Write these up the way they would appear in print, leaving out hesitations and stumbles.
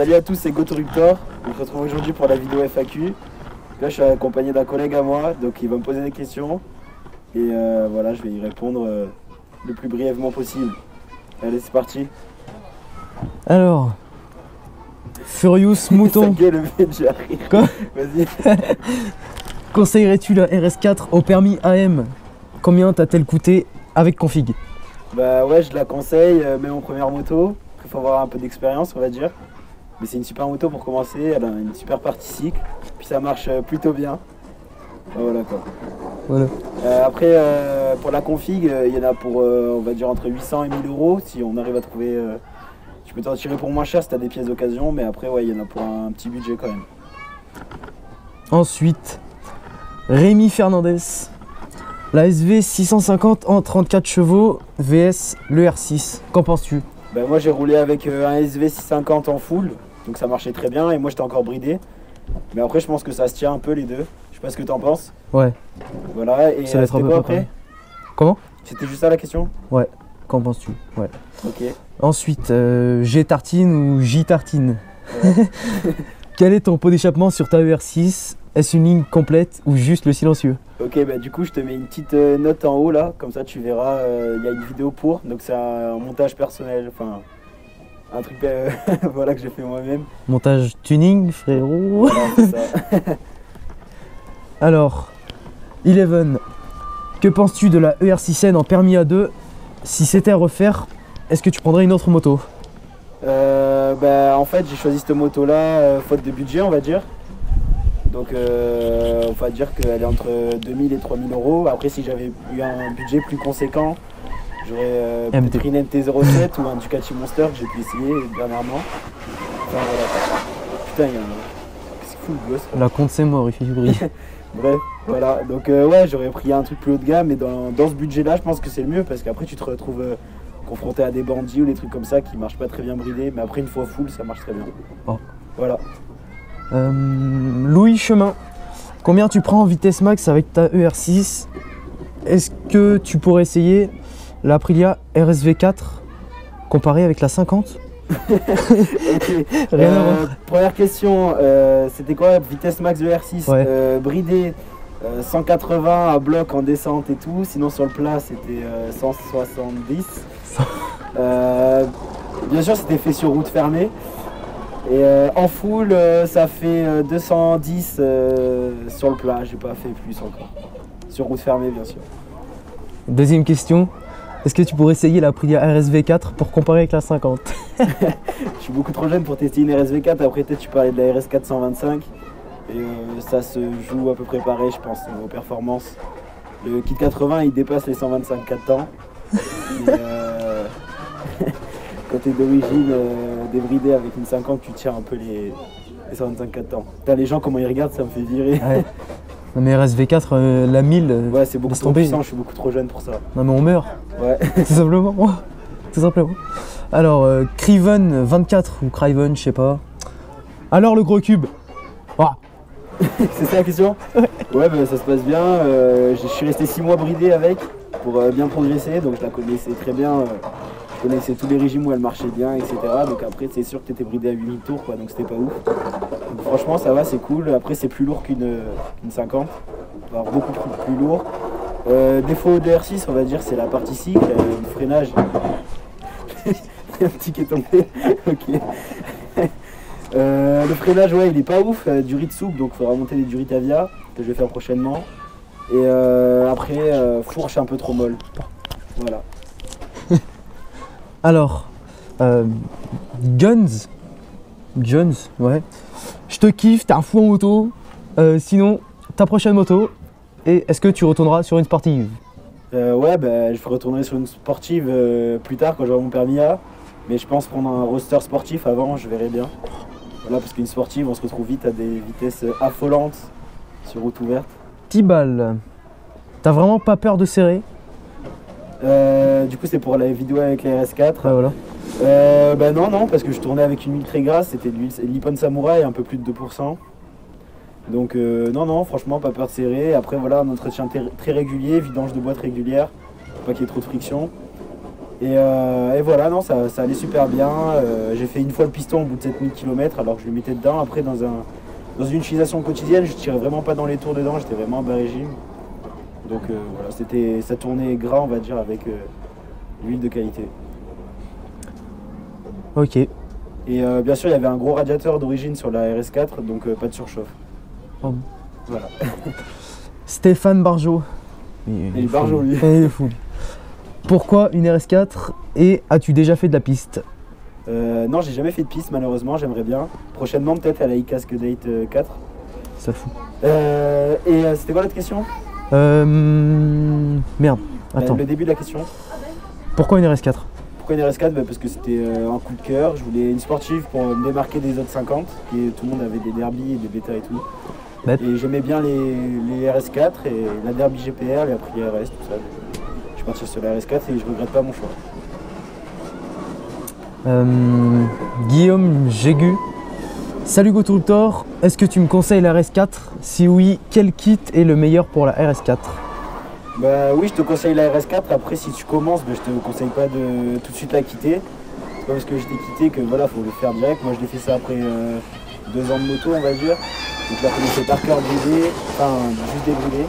Salut à tous, c'est GoToRuptor. On se retrouve aujourd'hui pour la vidéo FAQ. Là, je suis accompagné d'un collègue à moi, donc il va me poser des questions. Et voilà, je vais y répondre le plus brièvement possible. Allez, c'est parti. Alors, Furious Mouton. Sa gueule, le déjà rire. Quoi? Vas-y. Conseillerais-tu la RS4 au permis AM? Combien t'a-t-elle coûté avec config? Bah ouais, je la conseille, même en première moto. Il faut avoir un peu d'expérience, on va dire. Mais c'est une super moto pour commencer, elle a une super partie cycle. Puis ça marche plutôt bien. Voilà quoi. Voilà. Après, pour la config, il y en a pour, on va dire, entre 800 et 1000 euros. Si on arrive à trouver... tu peux t'en tirer pour moins cher si tu as des pièces d'occasion. Mais après, ouais, il y en a pour un petit budget quand même. Ensuite, Rémi Fernandez. La SV 650 en 34 chevaux vs le R6. Qu'en penses-tu? Ben, moi, j'ai roulé avec un SV 650 en full. Donc ça marchait très bien. Et moi, j'étais encore bridé. Mais après, je pense que ça se tient un peu les deux. Je sais pas ce que t'en penses. Ouais. Voilà, et Ça va être un c'était peu quoi près. après? Comment? C'était juste ça la question? Ouais. Qu'en penses-tu? Ouais. Ok. Ensuite, G tartine ou J tartine? Ouais. Quel est ton pot d'échappement sur ta ER6? Est-ce une ligne complète ou juste le silencieux? Ok, bah du coup je te mets une petite note en haut là, comme ça tu verras, il y a une vidéo pour, donc c'est un montage personnel, enfin un truc voilà que j'ai fait moi-même. Montage tuning, frérot. Voilà, c'est ça. Alors, Eleven, que penses-tu de la ER6N en permis A2? Si c'était à refaire, est-ce que tu prendrais une autre moto? Bah en fait j'ai choisi cette moto là faute de budget on va dire. Donc on va dire qu'elle est entre 2000 et 3000 euros. Après si j'avais eu un budget plus conséquent, j'aurais peut-être pris une MT-07 ou un Ducati Monster que j'ai pu essayer dernièrement. Enfin voilà. Putain, il y a un... C'est fou le gosse. La compte c'est mort, il fait du bruit. Bref, voilà. Donc ouais, j'aurais pris un truc plus haut de gamme, mais dans ce budget-là, je pense que c'est le mieux parce qu'après tu te retrouves confronté à des bandits ou des trucs comme ça qui marchent pas très bien bridés, mais après une fois full, ça marche très bien. Oh. Voilà. Louis Chemin, combien tu prends en vitesse max avec ta ER6? Est-ce que tu pourrais essayer la Aprilia RSV4 comparée avec la 50? Okay. Rien à voir. Première question, c'était quoi vitesse max de R6? Ouais. Bridé 180 à bloc en descente et tout, sinon sur le plat c'était 170. Bien sûr c'était fait sur route fermée. Et en full ça fait 210 sur le plat, j'ai pas fait plus encore. Sur route fermée bien sûr. Deuxième question, est-ce que tu pourrais essayer la Aprilia RSV4 pour comparer avec la 50? Je suis beaucoup trop jeune pour tester une RSV4, après peut-être tu parlais de la RS425. Et ça se joue à peu près pareil je pense aux performances. Le kit 80 il dépasse les 125 4 temps. Mais quand t'es d'origine débridé avec une 50 tu tiens un peu les 125 4 temps. Putain, les gens comment ils regardent ça me fait virer. Ouais. Non mais RSV4, la 1000, ouais c'est beaucoup trop puissant, je suis beaucoup trop jeune pour ça. Non mais on meurt. Ouais. Tout simplement. Tout simplement. Alors, Criven 24 ou Criven, je sais pas. Alors le gros cube. Oh. C'est ça la question? Ouais bah, ça se passe bien, je suis resté 6 mois bridé avec pour bien progresser, donc je la connaissais très bien, je connaissais tous les régimes où elle marchait bien, etc. Donc après c'est sûr que tu étais bridé à 8000 tours quoi, donc c'était pas ouf. Donc, franchement ça va, c'est cool, après c'est plus lourd qu'une 50, alors beaucoup plus lourd. Défaut de R6 on va dire c'est la partie cycle, le freinage. Il y a un petit qui est tombé, ok. Le freinage ouais il est pas ouf, durite souple donc il faudra monter des durites Avia que je vais faire prochainement. Et après fourche un peu trop molle. Voilà. Alors, Guns, ouais. Je te kiffe, t'es un fou en moto. Sinon, ta prochaine moto, et est-ce que tu retourneras sur une sportive? Ouais, bah, je retournerai sur une sportive plus tard quand j'aurai mon permis A. Mais je pense prendre un roster sportif avant, je verrai bien. Voilà, parce qu'une sportive, on se retrouve vite à des vitesses affolantes sur route ouverte. Tibal, t'as vraiment pas peur de serrer? Du coup, c'est pour la vidéo avec la RS4. Ah, voilà. Bah non, parce que je tournais avec une huile très grasse, c'était de l'huile Nippon Samurai, un peu plus de 2%. Donc non, franchement, pas peur de serrer. Après, voilà, un entretien très régulier, vidange de boîte régulière, pour pas qu'il y ait trop de friction. Et voilà, non, ça allait super bien. J'ai fait une fois le piston au bout de 7000 km alors que je le mettais dedans. Après, dans une utilisation quotidienne, je tirais vraiment pas dans les tours dedans, j'étais vraiment en bas régime. Donc voilà, ça tournait gras, on va dire, avec l'huile de qualité. Ok. Et bien sûr, il y avait un gros radiateur d'origine sur la RS4, donc pas de surchauffe. Oh. Voilà. Stéphane Barjot. Il est Barjot, lui. Il est fou. Pourquoi une RS4 et as-tu déjà fait de la piste? Non, j'ai jamais fait de piste, malheureusement, j'aimerais bien. Prochainement, peut-être à la iCask Date 4. Ça fout. C'était quoi l'autre question? Merde, attends. Le début de la question. Pourquoi une RS4? Pourquoi une RS4? Parce que c'était un coup de cœur. Je voulais une sportive pour me démarquer des autres 50. Tout le monde avait des derbies et des bêtas et tout. Bête. Et j'aimais bien les RS4 et la derby GPR, et après les RS, tout ça. Je suis parti sur la RS4 et je regrette pas mon choix. Guillaume Jégu. Salut GoToRuptor, est-ce que tu me conseilles la RS4? Si oui, quel kit est le meilleur pour la RS4? Bah oui, je te conseille la RS4. Après, si tu commences, je te conseille pas de tout de suite la quitter. C'est pas parce que je t'ai quitté que voilà, faut le faire direct. Moi, je l'ai fait ça après 2 ans de moto, on va dire. Donc là, commencé par cœur bridé, enfin juste débridé.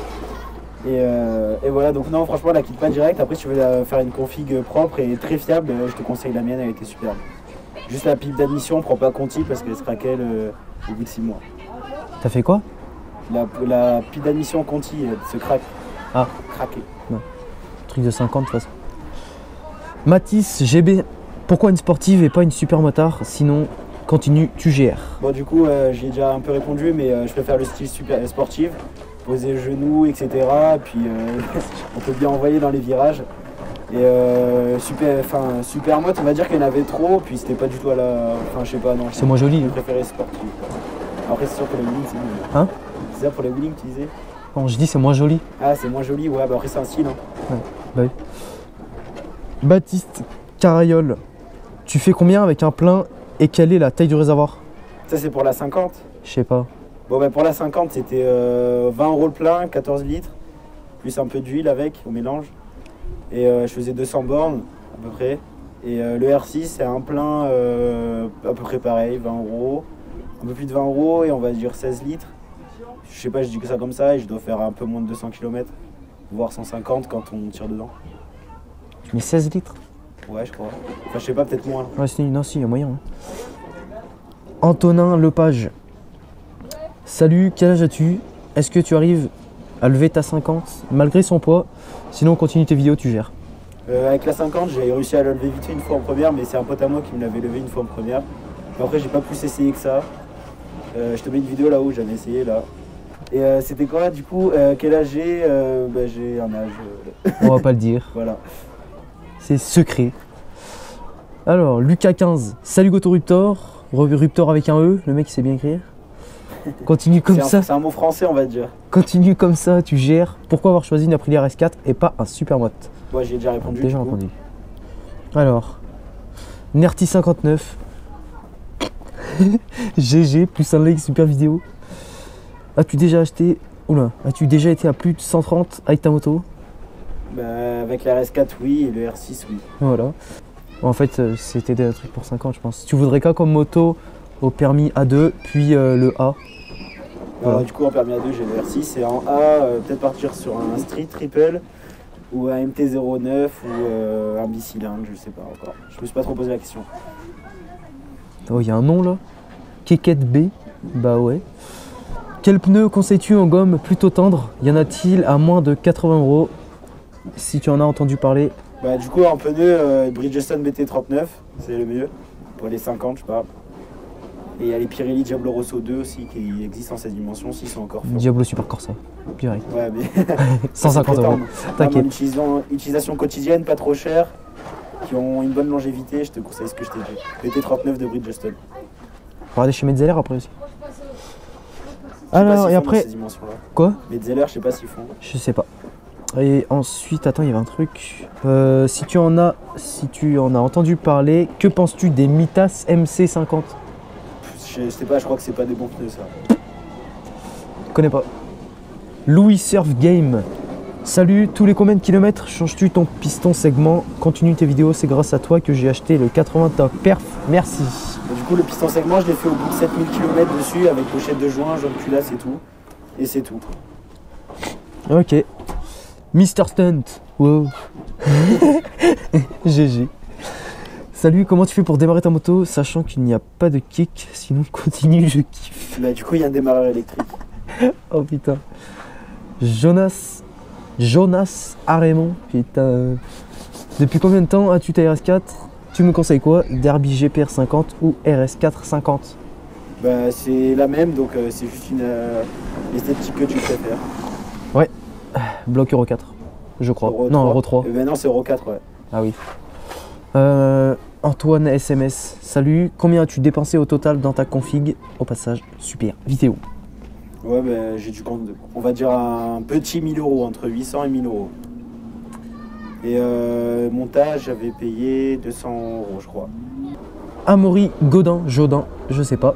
Et voilà, donc non, franchement, la quitte pas direct. Après, si tu veux faire une config propre et très fiable, je te conseille la mienne, elle était superbe. Juste la pipe d'admission, prends pas Conti parce qu'elle se craquelle au bout de 6 mois. T'as fait quoi? La pipe d'admission Conti, elle se craque. Ah. Craqué. Ouais. Truc de 50 de toute façon. Mathis GB, pourquoi une sportive et pas une super motard? Sinon, continue, tu gères. Bon, du coup, j'ai déjà un peu répondu, mais je préfère le style super sportif, poser le genou, etc. Puis on peut bien envoyer dans les virages. Et super moto, on va dire qu'il y en avait trop, puis c'était pas du tout à la. Enfin, je sais pas, non. C'est moins joli. Je préférais sportif. Après, c'est sûr pour les wheelings, c'est mieux. Hein? C'est ça pour les wheelings, tu disais? Bon, je dis c'est moins joli. Ah, c'est moins joli, ouais, bah après, c'est un style. Hein. Ouais, bah oui. Baptiste Carayol, tu fais combien avec un plein et quelle est la taille du réservoir? Ça, c'est pour la 50. Je sais pas. Bon, bah pour la 50, c'était 20 € le plein, 14 litres, plus un peu d'huile avec, au mélange. Et je faisais 200 bornes à peu près. Et le R6 c'est un plein à peu près pareil, 20 €, un peu plus de 20 € et on va dire 16 litres. Je sais pas, je dis que ça comme ça et je dois faire un peu moins de 200 km, voire 150 quand on tire dedans. Tu mets 16 litres? Ouais, je crois. Enfin, je sais pas, peut-être moins. Là. Ouais, non, si, il y a moyen. Hein. Antonin Lepage. Salut, quel âge as-tu? Est-ce que tu arrives à lever ta 50 malgré son poids? Sinon, continue tes vidéos, tu gères. Avec la 50, j'ai réussi à la lever vite fait une fois en première, mais c'est un pote à moi qui me l'avait levé une fois en première. Mais après, j'ai pas plus essayé que ça. Je te mets une vidéo là où j'avais essayé là. Et c'était quoi du coup? Quel âge j'ai? J'ai un âge. On va pas le dire. Voilà. C'est secret. Alors, Lucas 15. Salut GoToRuptor. Ruptor avec un E, le mec il sait bien écrire. Continue comme ça. C'est un mot français, on va dire. Continue comme ça, tu gères. Pourquoi avoir choisi une Aprilia RS4 et pas un Supermoto? Moi, j'ai déjà répondu. Déjà répondu. Alors, Nerty59. GG, plus un like, super vidéo. As-tu déjà acheté. Oula, as-tu déjà été à plus de 130 avec ta moto? Bah, avec la RS4, oui, et le R6, oui. Voilà. En fait, c'était des trucs pour 50, je pense. Tu voudrais quoi comme moto au permis A2, puis le A? Voilà. Du coup, en permis A2, j'ai le R6 et en A, peut-être partir sur un Street Triple ou un MT-09 ou un bicylindre, je sais pas encore. Je me suis pas trop posé la question. Oh, il y a un nom là? Keket B? Bah ouais. Quel pneu conseilles-tu en gomme plutôt tendre? Y en a-t-il à moins de 80 €? Si tu en as entendu parler. Bah, du coup, en pneu, Bridgestone BT39, c'est le mieux. Pour les 50, je parle. Et il y a les Pirelli Diablo Rosso 2 aussi qui existent en cette dimension, s'ils sont encore forts. Diablo Super Corsa, direct. Ouais, mais 150 €. T'inquiète. Utilisation quotidienne, pas trop chère, qui ont une bonne longévité, je te conseille ce que je t'ai dit. BT39 de Bridgestone. Regardez chez Metzeler après aussi. Alors, et après. Quoi? Metzeler, je sais pas s'ils font. Je sais pas. Et ensuite, attends, il y avait un truc. Si tu en as entendu parler, que penses-tu des Mitas MC50? Je sais pas, je crois que c'est pas des bons pneus ça. Je connais pas. Louis Surf Game. Salut, tous les combien de kilomètres changes-tu ton piston segment? Continue tes vidéos, c'est grâce à toi que j'ai acheté le 80 Top Perf. Merci. Du coup, le piston segment, je l'ai fait au bout de 7000 km dessus avec pochette de joint, jaune culasse et tout. Et c'est tout. Ok. Mister Stunt. Wow. GG. Salut, comment tu fais pour démarrer ta moto sachant qu'il n'y a pas de kick? Sinon, continue, je kiffe. Bah, du coup, il y a un démarreur électrique. Oh putain. Jonas Arémon, putain. Depuis combien de temps as-tu ta RS4? Tu me conseilles quoi? Derby GPR 50 ou RS4 50? Bah, c'est la même, donc c'est juste une esthétique que tu préfères. Ouais. Bloc Euro 4, je crois. Non, Euro 3. Ben non, c'est Euro 4, ouais. Ah oui. Antoine SMS, salut. Combien as-tu dépensé au total dans ta config? Au passage, super vidéo. Ouais, ben j'ai dû compter, on va dire un petit 1000 euros, entre 800 et 1000 euros. Et montage, j'avais payé 200 euros, je crois. Amaury Jodin, je sais pas.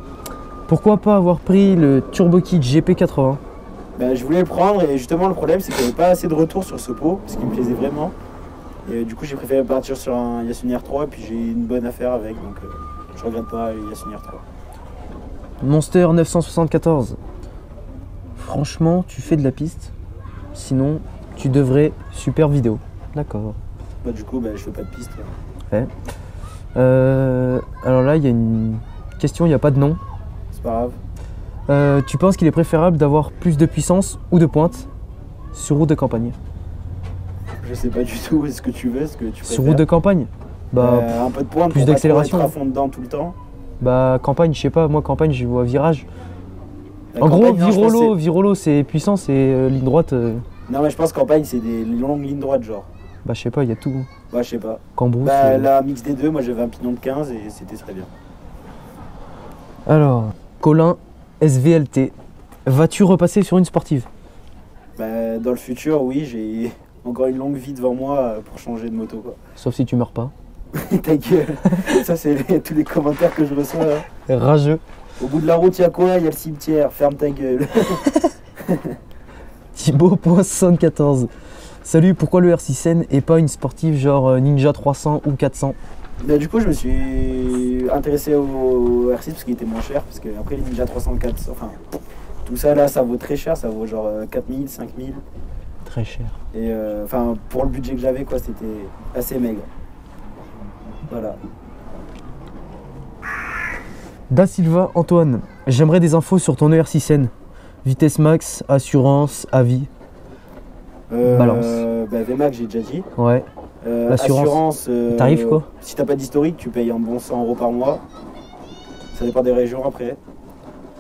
Pourquoi pas avoir pris le Turbo Kit GP80? Ben, je voulais le prendre et justement le problème c'est qu'il n'y avait pas assez de retour sur ce pot, ce qui me plaisait vraiment. Et du coup j'ai préféré partir sur un Yasuni R3 et puis j'ai une bonne affaire avec, donc je regrette pas le Yasuni R3. Monster 974. Franchement, tu fais de la piste. Sinon, tu devrais super vidéo. D'accord. Bah, du coup, je fais pas de piste. Ouais. Alors là, il y a une question, il n'y a pas de nom. C'est pas grave. Tu penses qu'il est préférable d'avoir plus de puissance ou de pointe sur route de campagne? Je sais pas du tout ce que tu veux, ce que tu préfères. Sur route de campagne? Bah, un peu de pointe, plus d'accélération. Être à fond dedans tout le temps. Bah, campagne, je sais pas, moi campagne, je vois virage. La en campagne, gros, Virolo, c'est puissant, c'est ligne droite. Non, mais je pense campagne, c'est des longues lignes droites, genre. Bah, je sais pas, il y a tout. Bah, je sais pas. Cambrousse. Bah, la mix des deux, moi j'avais un pignon de 15 et c'était très bien. Alors, Colin SVLT, vas-tu repasser sur une sportive? Bah, dans le futur, oui, j'ai encore une longue vie devant moi pour changer de moto, quoi. Sauf si tu meurs pas. Ta gueule. Ça, c'est tous les commentaires que je reçois. Là. Rageux. Au bout de la route, il y a quoi? Il y a le cimetière. Ferme ta gueule. Thibaut.74. Salut, pourquoi le R6N et pas une sportive genre Ninja 300 ou 400? Bah, du coup, je me suis intéressé au R6 parce qu'il était moins cher. Parce que après les Ninja 300, 400, enfin, tout ça là, ça vaut très cher. Ça vaut genre 4000, 5000. Très cher. Et enfin, pour le budget que j'avais, quoi, c'était assez maigre. Voilà. Da Silva Antoine, j'aimerais des infos sur ton ER6N. Vitesse max, assurance, avis. Balance. Bah, VMAX, j'ai déjà dit. Ouais. Assurance. Tarif quoi? Si t'as pas d'historique, tu payes un bon 100 euros par mois. Ça dépend des régions après.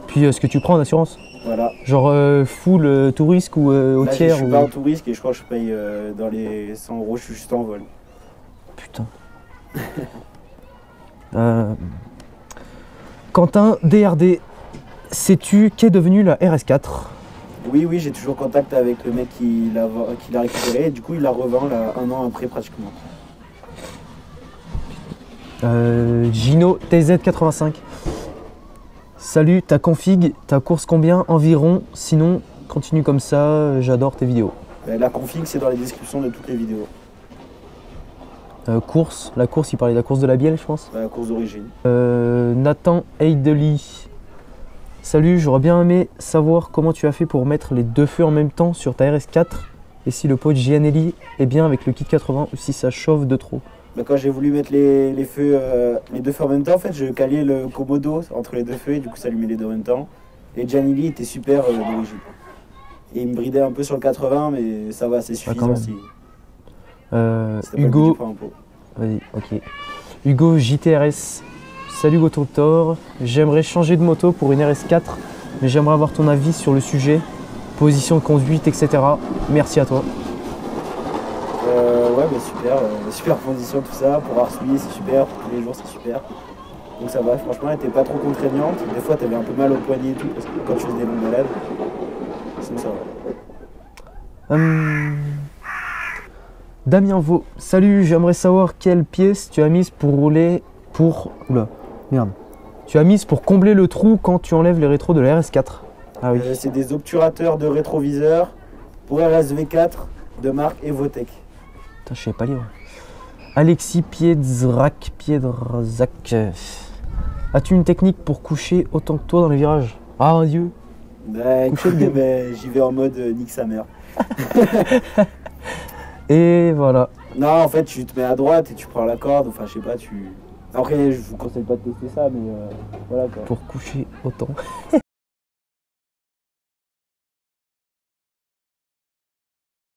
Puis ce que tu prends en assurance? Voilà. Genre full tout risque ou au Là, tiers? Je suis pas en tout risque et je crois que je paye dans les 100 euros, je suis juste en vol. Putain. Quentin DRD, sais-tu qu'est devenue la RS4? Oui, j'ai toujours contact avec le mec qui l'a récupéré et du coup il la revend là, un an après pratiquement. Gino TZ85. Salut, ta config, ta course combien environ? Sinon, continue comme ça, j'adore tes vidéos. La config c'est dans les descriptions de toutes les vidéos. Course, la course, il parlait de la course de la bielle, je pense. La course d'origine. Nathan Heideli. Salut, j'aurais bien aimé savoir comment tu as fait pour mettre les deux feux en même temps sur ta RS4 et si le pot de Gianelli est bien avec le kit 80 ou si ça chauffe de trop. Bah, quand j'ai voulu mettre les feux, les deux feux en même temps, en fait, je calais le Komodo entre les deux feux et du coup ça allumait les deux en même temps. Et Gianelli était super d'origine. Et il me bridait un peu sur le 80, mais ça va, c'est suffisant si. Hugo, vas-y, ok. Hugo JTRS, salut Gototor, j'aimerais changer de moto pour une RS4, mais j'aimerais avoir ton avis sur le sujet, position de conduite, etc. Merci à toi. Ouais, mais super, super condition tout ça, pour harceler c'est super, pour tous les jours c'est super. Donc ça va, franchement elle était pas trop contraignante, des fois t'avais un peu mal au poignet et tout, parce que quand tu fais des longues balades, sinon ça va. Damien Vaux, salut, j'aimerais savoir quelle pièce tu as mise pour rouler pour... Oula, merde. Tu as mise pour combler le trou quand tu enlèves les rétros de la RS4. Ah oui. C'est des obturateurs de rétroviseur pour RSV4 de marque Evotech. Putain, je sais pas lire. Alexis Piedzrak. As-tu une technique pour coucher autant que toi dans les virages? Ah, un dieu. Bah, écoute, j'y vais en mode nique sa mère. Et voilà. Non, en fait, tu te mets à droite et tu prends la corde. Enfin, je sais pas, tu. Après, je vous conseille pas de tester ça, mais voilà quoi. Pour coucher autant.